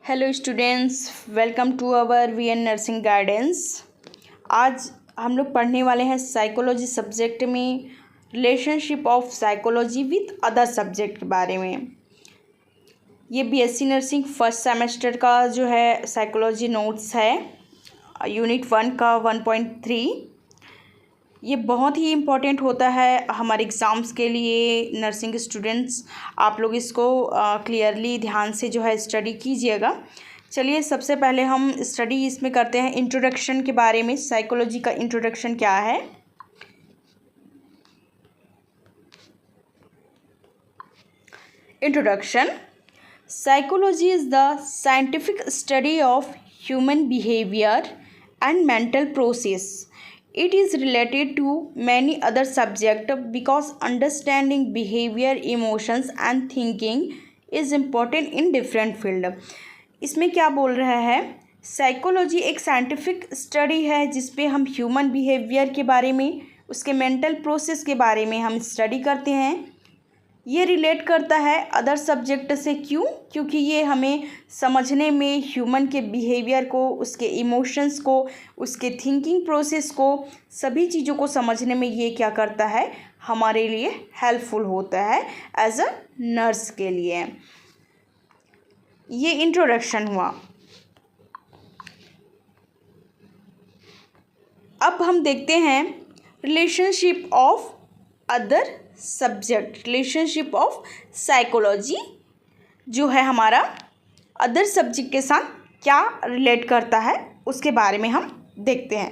Hello students, welcome to our VN nursing guidance. आज हम लोग पढ़ने वाले हैं साइकोलॉजी सब्जेक्ट में relationship of psychology with other subject के बारे में। ये बीएससी नर्सिंग फर्स्ट सेमेस्टर का जो है साइकोलॉजी नोट्स है, यूनिट 1 का 1.3। ये बहुत ही इम्पोर्टेंट होता है हमारे एग्ज़ाम्स के लिए। नर्सिंग स्टूडेंट्स, आप लोग इसको क्लियरली ध्यान से जो है स्टडी कीजिएगा। चलिए, सबसे पहले हम स्टडी इसमें करते हैं इंट्रोडक्शन के बारे में। साइकोलॉजी का इंट्रोडक्शन क्या है? Introduction: psychology is the scientific study of human behaviour and mental process. It is related to many other subjects because understanding behavior, emotions and thinking is important in different field. इसमें क्या बोल रहा है? Psychology एक scientific study है जिसपे हम human behaviour के बारे में, उसके मेंटल प्रोसेस के बारे में हम स्टडी करते हैं। ये रिलेट करता है अदर सब्जेक्ट से। क्यों? क्योंकि ये हमें समझने में ह्यूमन के बिहेवियर को, उसके इमोशंस को, उसके थिंकिंग प्रोसेस को, सभी चीज़ों को समझने में ये क्या करता है, हमारे लिए हेल्पफुल होता है एज अ नर्स के लिए। ये इंट्रोडक्शन हुआ। अब हम देखते हैं relationship of other subject, relationship of psychology जो है हमारा अदर सब्जेक्ट के साथ क्या रिलेट करता है उसके बारे में हम देखते हैं।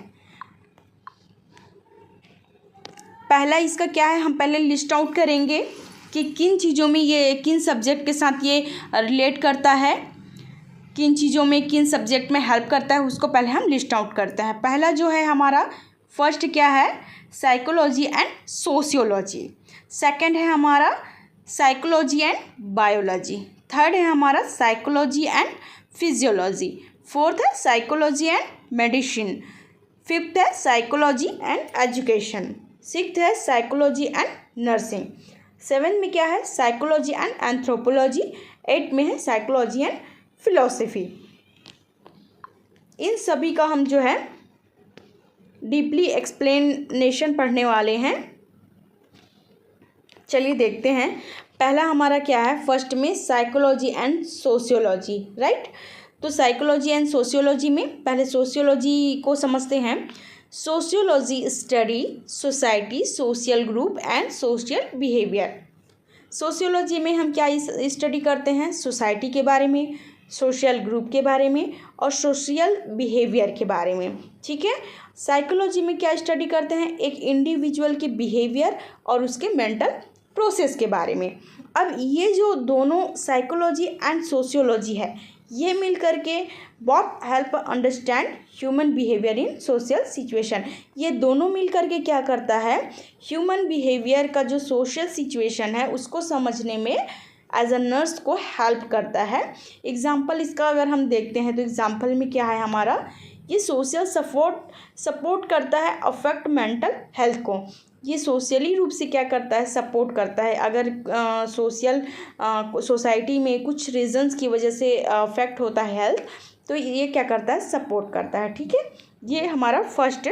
पहला इसका क्या है, हम पहले लिस्ट आउट करेंगे कि किन चीज़ों में ये, किन सब्जेक्ट के साथ ये रिलेट करता है, किन चीज़ों में, किन सब्जेक्ट में हेल्प करता है, उसको पहले हम लिस्ट आउट करते हैं। पहला जो है हमारा फर्स्ट क्या है, साइकोलॉजी एंड सोशियोलॉजी। सेकंड है हमारा साइकोलॉजी एंड बायोलॉजी। थर्ड है हमारा साइकोलॉजी एंड फिजियोलॉजी। फोर्थ है साइकोलॉजी एंड मेडिसिन। फिफ्थ है साइकोलॉजी एंड एजुकेशन। सिक्स्थ है साइकोलॉजी एंड नर्सिंग। सेवेंथ में क्या है, साइकोलॉजी एंड एंथ्रोपोलॉजी। एट में है साइकोलॉजी एंड फिलोसफी। इन सभी का हम जो है डीपली एक्सप्लेनेशन पढ़ने वाले हैं। चलिए देखते हैं। पहला हमारा क्या है, फर्स्ट में साइकोलॉजी एंड सोशियोलॉजी, राइट। तो साइकोलॉजी एंड सोशियोलॉजी में पहले सोशियोलॉजी को समझते हैं। Sociology study society, social group and social behaviour. Sociology में हम क्या स्टडी करते हैं, सोसाइटी के बारे में, सोशल ग्रुप के बारे में और सोशल बिहेवियर के बारे में, ठीक है। साइकोलॉजी में क्या स्टडी करते हैं, एक इंडिविजुअल के बिहेवियर और उसके मेंटल प्रोसेस के बारे में। अब ये जो दोनों साइकोलॉजी एंड सोशियोलॉजी है, ये मिल करके बहुत help understand human behaviour in social situation. ये दोनों मिल करके क्या करता है, ह्यूमन बिहेवियर का जो सोशल सिचुएशन है उसको समझने में एज अ नर्स को हेल्प करता है। एग्जाम्पल इसका अगर हम देखते हैं तो एग्जाम्पल में क्या है हमारा, ये सोशल सपोर्ट करता है अफेक्ट मेंटल हेल्थ को। ये सोशली रूप से क्या करता है, सपोर्ट करता है। अगर सोसाइटी में कुछ रीजंस की वजह से अफेक्ट होता है हेल्थ, तो ये क्या करता है, सपोर्ट करता है, ठीक है। ये हमारा फर्स्ट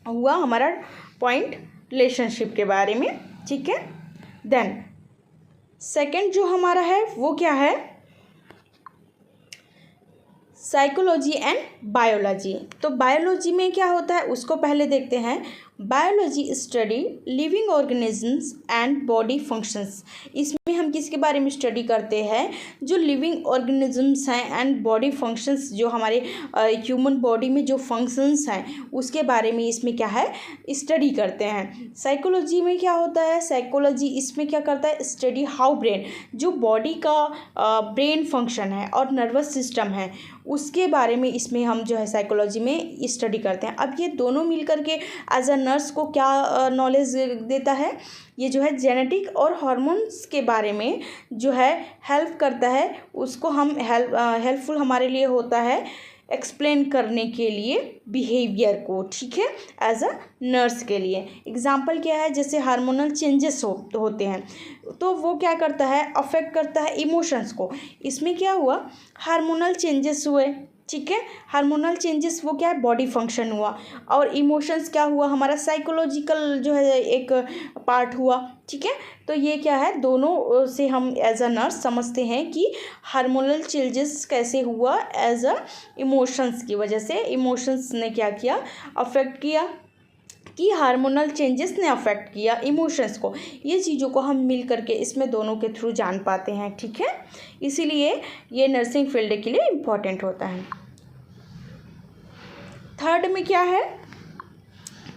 हुआ हमारा पॉइंट रिलेशनशिप के बारे में, ठीक है। देन सेकंड जो हमारा है वो क्या है, साइकोलॉजी एंड बायोलॉजी। तो बायोलॉजी में क्या होता है उसको पहले देखते हैं। Biology study living organisms and body functions. इसमें हम किसके बारे में स्टडी करते हैं, जो लिविंग ऑर्गेनिजम्स हैं एंड बॉडी फंक्शंस, जो हमारे ह्यूमन बॉडी में जो फंक्शंस हैं उसके बारे में इसमें क्या है, स्टडी करते हैं। साइकोलॉजी में क्या होता है, साइकोलॉजी इसमें क्या करता है, स्टडी हाउ ब्रेन, जो बॉडी का ब्रेन फंक्शन है और नर्वस सिस्टम है उसके बारे में इसमें हम जो है साइकोलॉजी में स्टडी करते हैं। अब ये दोनों मिल करके एज अ नर्स को क्या नॉलेज देता है, ये जो है जेनेटिक और हार्मोन्स के बारे में जो है हेल्प करता है। उसको हम हेल्पफुल हमारे लिए होता है एक्सप्लेन करने के लिए बिहेवियर को, ठीक है, एज अ नर्स के लिए। एग्जाम्पल क्या है, जैसे हार्मोनल चेंजेस होते हैं, तो वो क्या करता है, अफेक्ट करता है इमोशंस को। इसमें क्या हुआ, हार्मोनल चेंजेस हुए, ठीक है। हार्मोनल चेंजेस वो क्या है, बॉडी फंक्शन हुआ। और इमोशंस क्या हुआ, हमारा साइकोलॉजिकल जो है एक पार्ट हुआ, ठीक है। तो ये क्या है, दोनों से हम एज अ नर्स समझते हैं कि हार्मोनल चेंजेस कैसे हुआ, एज अ इमोशंस की वजह से इमोशंस ने क्या किया, अफेक्ट किया, कि हार्मोनल चेंजेस ने अफेक्ट किया इमोशंस को। ये चीज़ों को हम मिल करके इसमें दोनों के थ्रू जान पाते हैं, ठीक है। इसीलिए ये नर्सिंग फील्ड के लिए इम्पॉर्टेंट होता है। थर्ड में क्या है,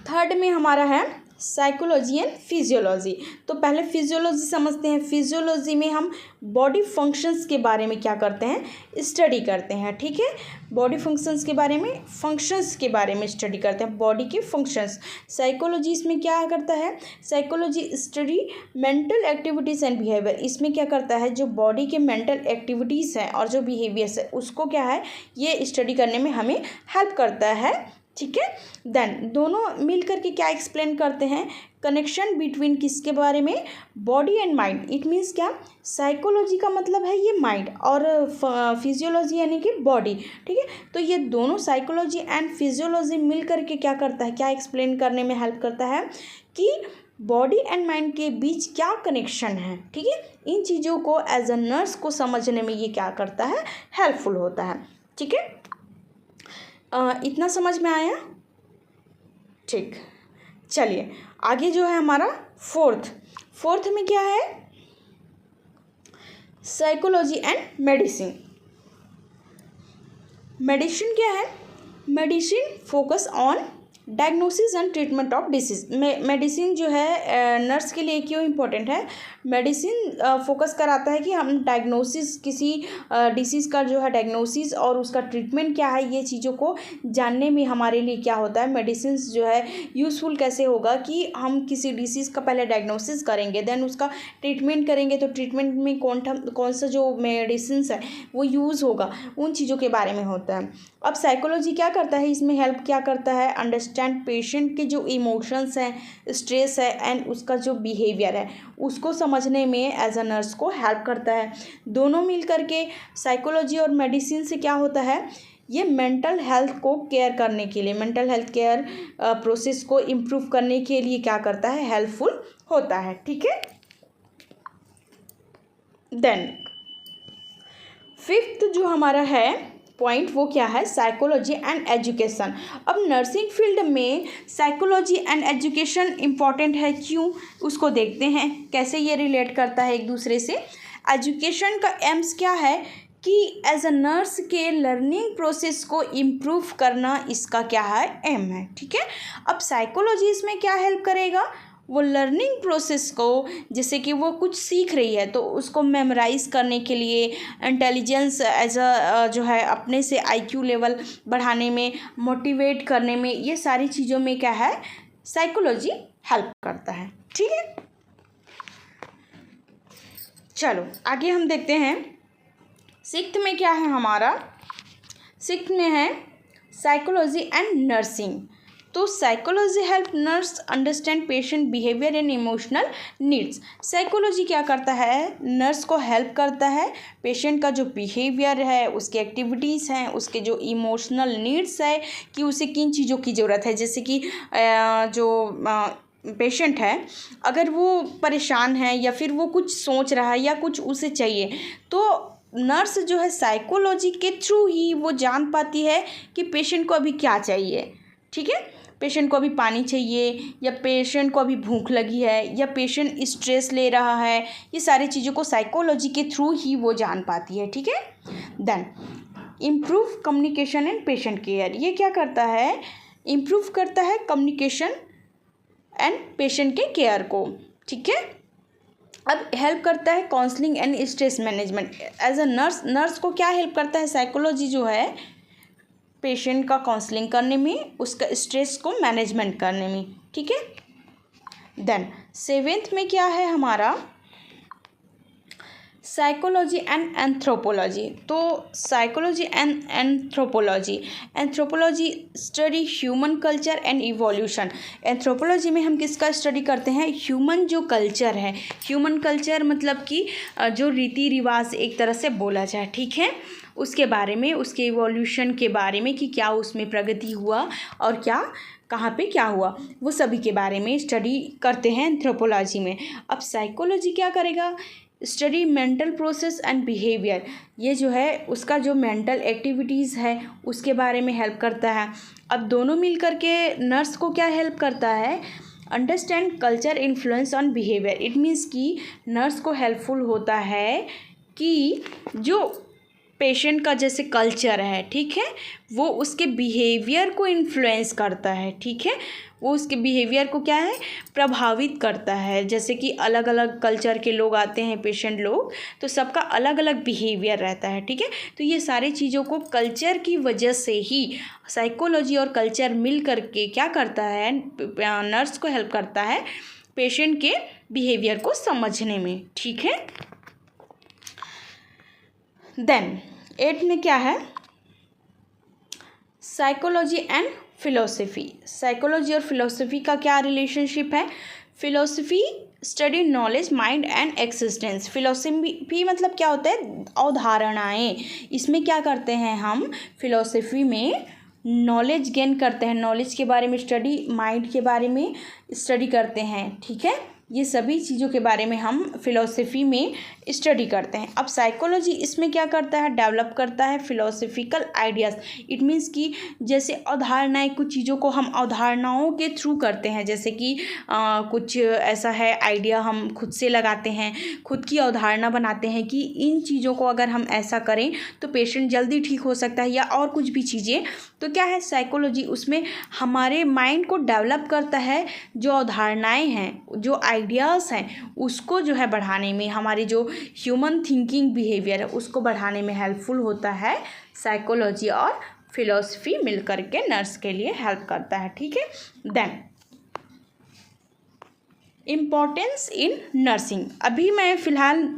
थर्ड में हमारा है साइकोलॉजी एंड फिजियोलॉजी। तो पहले फिजियोलॉजी समझते हैं। फिजियोलॉजी में हम बॉडी फंक्शंस के बारे में क्या करते हैं, स्टडी करते हैं, ठीक है। बॉडी फंक्शंस के बारे में, फंक्शंस के बारे में स्टडी करते हैं, बॉडी के फंक्शंस। साइकोलॉजी इसमें क्या करता है, psychology study mental activities and behaviour. इसमें क्या करता है, जो बॉडी के मेंटल एक्टिविटीज़ हैं और जो बिहेवियर्स है उसको क्या है, ये स्टडी करने में हमें हेल्प करता है, ठीक है। देन दोनों मिल करके क्या एक्सप्लेन करते हैं, कनेक्शन बिटवीन किसके बारे में, body and mind. It means क्या, साइकोलॉजी का मतलब है ये माइंड और फिजियोलॉजी यानी कि बॉडी, ठीक है। तो ये दोनों साइकोलॉजी एंड फिजियोलॉजी मिल करके क्या करता है, क्या एक्सप्लेन करने में हेल्प करता है कि बॉडी एंड माइंड के बीच क्या कनेक्शन है, ठीक है। इन चीज़ों को एज अ नर्स को समझने में ये क्या करता है, हेल्पफुल होता है, ठीक है। इतना समझ में आया, ठीक। चलिए आगे जो है हमारा फोर्थ में क्या है, साइकोलॉजी एंड मेडिसिन। मेडिसिन क्या है, medicine focus on diagnosis and treatment of disease. Medicine जो है नर्स के लिए क्यों इम्पोर्टेंट है, मेडिसिन फोकस कराता है कि हम डायग्नोसिस, किसी डिसीज़ का जो है डायग्नोसिस और उसका ट्रीटमेंट क्या है, ये चीज़ों को जानने में हमारे लिए क्या होता है, मेडिसिन जो है यूज़फुल कैसे होगा कि हम किसी डिसीज़ का पहले डायग्नोसिस करेंगे, देन उसका ट्रीटमेंट करेंगे, तो ट्रीटमेंट में कौन सा जो मेडिसिन है वो यूज़ होगा, उन चीज़ों के बारे में होता है। अब साइकोलॉजी क्या करता है, इसमें हेल्प क्या करता है, अंडरस्टैंड पेशेंट के जो इमोशंस हैं, स्ट्रेस है एंड उसका जो बिहेवियर है उसको समझने में एज अ नर्स को हेल्प करता है। दोनों मिल करके साइकोलॉजी और मेडिसिन से क्या होता है, ये मेंटल हेल्थ को केयर करने के लिए, मेंटल हेल्थ केयर प्रोसेस को इम्प्रूव करने के लिए क्या करता है, हेल्पफुल होता है, ठीक है। देन फिफ्थ जो हमारा है पॉइंट वो क्या है, साइकोलॉजी एंड एजुकेशन। अब नर्सिंग फील्ड में साइकोलॉजी एंड एजुकेशन इम्पॉर्टेंट है, क्यों, उसको देखते हैं कैसे ये रिलेट करता है एक दूसरे से। एजुकेशन का एम्स क्या है कि एज अ नर्स के लर्निंग प्रोसेस को इम्प्रूव करना इसका क्या है, एम है, ठीक है। अब साइकोलॉजी इसमें क्या हेल्प करेगा, वो लर्निंग प्रोसेस को, जैसे कि वो कुछ सीख रही है तो उसको मेमोराइज़ करने के लिए, इंटेलिजेंस एज अ जो है अपने से IQ लेवल बढ़ाने में, मोटिवेट करने में, ये सारी चीज़ों में क्या है, साइकोलॉजी हेल्प करता है, ठीक है। चलो आगे हम देखते हैं सिक्स्थ में क्या है हमारा, सिक्स्थ में है साइकोलॉजी एंड नर्सिंग। तो psychology help nurse understand patient behaviour and emotional needs. Psychology क्या करता है, नर्स को हेल्प करता है पेशेंट का जो बिहेवियर है, उसकी एक्टिविटीज़ हैं, उसके जो इमोशनल नीड्स है कि उसे किन चीज़ों की ज़रूरत है। जैसे कि जो पेशेंट है अगर वो परेशान है या फिर वो कुछ सोच रहा है या कुछ उसे चाहिए, तो नर्स जो है साइकोलॉजी के थ्रू ही वो जान पाती है कि पेशेंट को अभी क्या चाहिए, ठीक है। पेशेंट को अभी पानी चाहिए, या पेशेंट को अभी भूख लगी है, या पेशेंट स्ट्रेस ले रहा है, ये सारी चीज़ों को साइकोलॉजी के थ्रू ही वो जान पाती है, ठीक है। Then improve communication and patient care. ये क्या करता है, इम्प्रूव करता है कम्युनिकेशन एंड पेशेंट के केयर को, ठीक है। अब हेल्प करता है counselling and stress management. As a nurse को क्या हेल्प करता है, साइकोलॉजी जो है पेशेंट का काउंसलिंग करने में, उसका स्ट्रेस को मैनेजमेंट करने में, ठीक है। देन सेवेंथ में क्या है हमारा, साइकोलॉजी एंड एंथ्रोपोलॉजी। तो psychology and anthropology study human culture and evolution. Anthropology में हम किसका स्टडी करते हैं? ह्यूमन जो कल्चर है, ह्यूमन कल्चर मतलब कि जो रीति रिवाज एक तरह से बोला जाए, ठीक है, उसके बारे में, उसके इवोल्यूशन के बारे में कि क्या उसमें प्रगति हुआ और क्या कहाँ पे क्या हुआ, वो सभी के बारे में स्टडी करते हैं एंथ्रोपोलॉजी में। अब साइकोलॉजी क्या करेगा? Study mental process and behaviour. ये जो है उसका जो मेंटल एक्टिविटीज़ है उसके बारे में हेल्प करता है। अब दोनों मिल कर के नर्स को क्या हेल्प करता है? Understand culture influence on behaviour. It means कि नर्स को हेल्पफुल होता है कि जो पेशेंट का जैसे कल्चर है, ठीक है, वो उसके बिहेवियर को इन्फ्लुएंस करता है, ठीक है, वो उसके बिहेवियर को क्या है? प्रभावित करता है। जैसे कि अलग अलग कल्चर के लोग आते हैं, पेशेंट लोग, तो सबका अलग अलग बिहेवियर रहता है, ठीक है। तो ये सारी चीज़ों को कल्चर की वजह से ही साइकोलॉजी और कल्चर मिल करके क्या करता है? नर्स को हेल्प करता है पेशेंट के बिहेवियर को समझने में, ठीक है। देन 8 में क्या है? Psychology and philosophy. साइकोलॉजी और फिलोसफी का क्या रिलेशनशिप है? Philosophy study knowledge, mind and existence. Philosophy मतलब क्या होता है? अवधारणाएं। इसमें क्या करते हैं हम? फिलोसफी में नॉलेज गेन करते हैं, नॉलेज के बारे में स्टडी, माइंड के बारे में स्टडी करते हैं, ठीक है। ये सभी चीज़ों के बारे में हम फिलोसफी में स्टडी करते हैं। अब साइकोलॉजी इसमें क्या करता है? डेवलप करता है फिलोसफिकल आइडियाज़। इट मीन्स कि जैसे अवधारणाएं, कुछ चीज़ों को हम अवधारणाओं के थ्रू करते हैं। जैसे कि कुछ ऐसा है आइडिया हम खुद से लगाते हैं, खुद की अवधारणा बनाते हैं कि इन चीज़ों को अगर हम ऐसा करें तो पेशेंट जल्दी ठीक हो सकता है, या और कुछ भी चीज़ें। तो क्या है? साइकोलॉजी उसमें हमारे माइंड को डेवलप करता है, जो अवधारणाएँ हैं, जो आइडियाज़ हैं, उसको जो है बढ़ाने में, हमारी जो ह्यूमन थिंकिंग बिहेवियर है उसको बढ़ाने में हेल्पफुल होता है। साइकोलॉजी और फिलॉसफी मिलकर के नर्स के लिए हेल्प करता है, ठीक है। Then importance in nursing. अभी मैं फ़िलहाल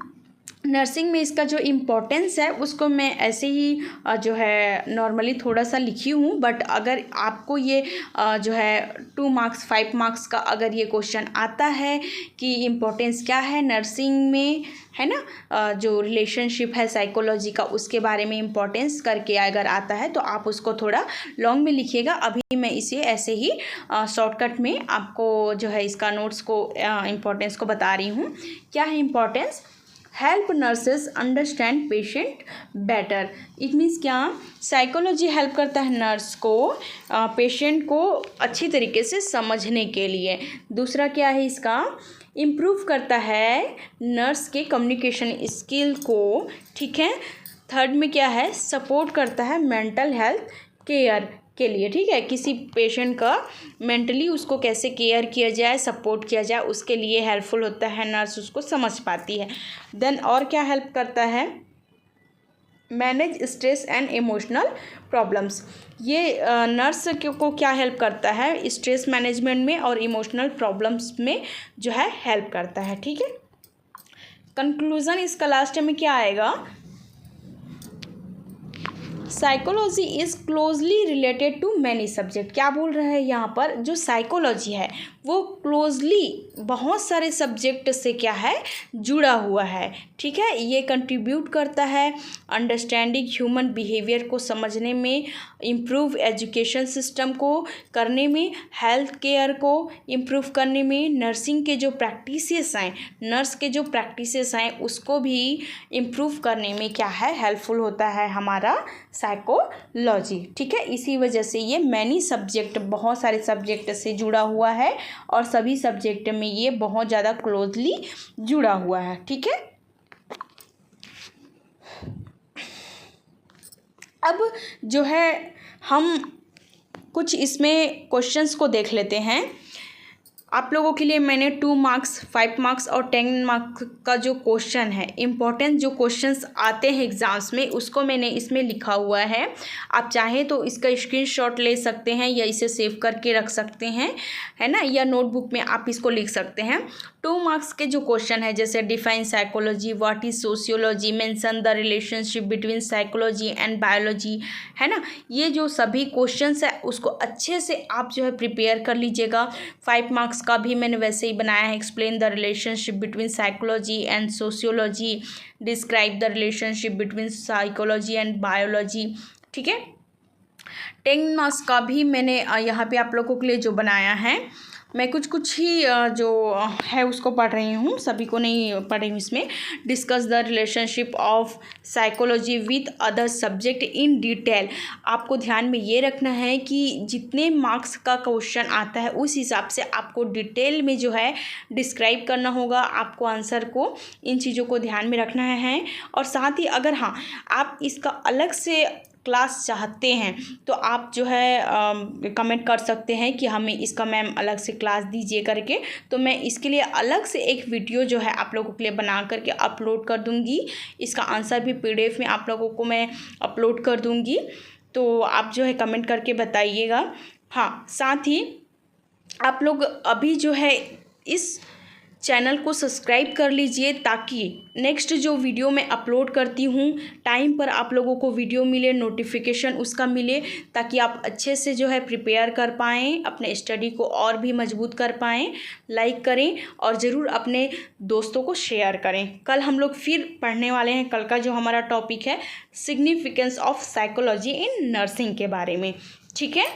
नर्सिंग में इसका जो इम्पोर्टेंस है उसको मैं ऐसे ही जो है नॉर्मली थोड़ा सा लिखी हूँ, बट अगर आपको ये जो है 2 मार्क्स 5 मार्क्स का अगर ये क्वेश्चन आता है कि इम्पोर्टेंस क्या है नर्सिंग में, है ना, जो रिलेशनशिप है साइकोलॉजी का उसके बारे में इम्पोर्टेंस करके अगर आता है तो आप उसको थोड़ा लॉन्ग में लिखिएगा। अभी मैं इसे ऐसे ही शॉर्टकट में आपको जो है इसका नोट्स को इम्पोर्टेंस को बता रही हूँ। क्या है importance? Help nurses understand patient better. It means क्या? साइकोलॉजी हेल्प करता है नर्स को पेशेंट को अच्छी तरीके से समझने के लिए। दूसरा क्या है इसका? इम्प्रूव करता है नर्स के कम्युनिकेशन स्किल को, ठीक है। थर्ड में क्या है? सपोर्ट करता है मेंटल हेल्थ केयर के लिए, ठीक है। किसी पेशेंट का मेंटली उसको कैसे केयर किया जाए, सपोर्ट किया जाए, उसके लिए हेल्पफुल होता है, नर्स उसको समझ पाती है। देन और क्या हेल्प करता है? Manage stress and emotional problems. ये नर्स को क्या हेल्प करता है? स्ट्रेस मैनेजमेंट में और इमोशनल प्रॉब्लम्स में जो है हेल्प करता है, ठीक है। कंक्लूज़न इसका लास्ट में क्या आएगा? Psychology is closely related to many subject. क्या बोल रहे हैं यहाँ पर? जो साइकोलॉजी है वो क्लोजली बहुत सारे सब्जेक्ट से क्या है? जुड़ा हुआ है, ठीक है। ये कंट्रीब्यूट करता है अंडरस्टैंडिंग ह्यूमन बिहेवियर को समझने में, इम्प्रूव एजुकेशन सिस्टम को करने में, हेल्थ केयर को इम्प्रूव करने में, नर्सिंग के जो प्रैक्टिसेस हैं, नर्स के जो प्रैक्टिसेस हैं उसको भी इम्प्रूव करने में क्या है? हेल्पफुल होता है हमारा साइकोलॉजी, ठीक है। इसी वजह से ये मैनी सब्जेक्ट, बहुत सारे सब्जेक्ट से जुड़ा हुआ है और सभी सब्जेक्ट में ये बहुत ज़्यादा क्लोजली जुड़ा हुआ है, ठीक है। अब जो है हम कुछ इसमें क्वेश्चंस को देख लेते हैं। आप लोगों के लिए मैंने 2 मार्क्स 5 मार्क्स और 10 मार्क्स का जो क्वेश्चन है, इम्पोर्टेंट जो क्वेश्चंस आते हैं एग्ज़ाम्स में, उसको मैंने इसमें लिखा हुआ है। आप चाहें तो इसका स्क्रीनशॉट ले सकते हैं या इसे सेव करके रख सकते हैं, है ना, या नोटबुक में आप इसको लिख सकते हैं। 2 मार्क्स के जो क्वेश्चन है, जैसे define psychology, what is sociology, mention the relationship between psychology and biology, है ना। ये जो सभी क्वेश्चंस है उसको अच्छे से आप जो है प्रिपेयर कर लीजिएगा। 5 मार्क्स का भी मैंने वैसे ही बनाया है, explain the relationship between psychology and sociology, describe the relationship between psychology and biology, ठीक है। 10 मार्क्स का भी मैंने यहाँ पे आप लोगों के लिए जो बनाया है, मैं कुछ ही जो है उसको पढ़ रही हूँ, सभी को नहीं पढ़ रही हूँ इसमें। Discuss the relationship of psychology with other subject in detail. आपको ध्यान में ये रखना है कि जितने मार्क्स का क्वेश्चन आता है उस हिसाब से आपको डिटेल में जो है डिस्क्राइब करना होगा, आपको आंसर को इन चीज़ों को ध्यान में रखना है। और साथ ही अगर हाँ आप इसका अलग से क्लास चाहते हैं तो आप जो है कमेंट कर सकते हैं कि हमें इसका मैम अलग से क्लास दीजिए करके, तो मैं इसके लिए अलग से एक वीडियो जो है आप लोगों के लिए बना करके अपलोड कर दूंगी। इसका आंसर भी PDF में आप लोगों को मैं अपलोड कर दूंगी, तो आप जो है कमेंट करके बताइएगा। हाँ, साथ ही आप लोग अभी जो है इस चैनल को सब्सक्राइब कर लीजिए ताकि नेक्स्ट जो वीडियो मैं अपलोड करती हूँ टाइम पर आप लोगों को वीडियो मिले, नोटिफिकेशन उसका मिले, ताकि आप अच्छे से जो है प्रिपेयर कर पाएँ, अपने स्टडी को और भी मजबूत कर पाएँ। लाइक करें और ज़रूर अपने दोस्तों को शेयर करें। कल हम लोग फिर पढ़ने वाले हैं, कल का जो हमारा टॉपिक है significance of psychology in nursing के बारे में, ठीक है।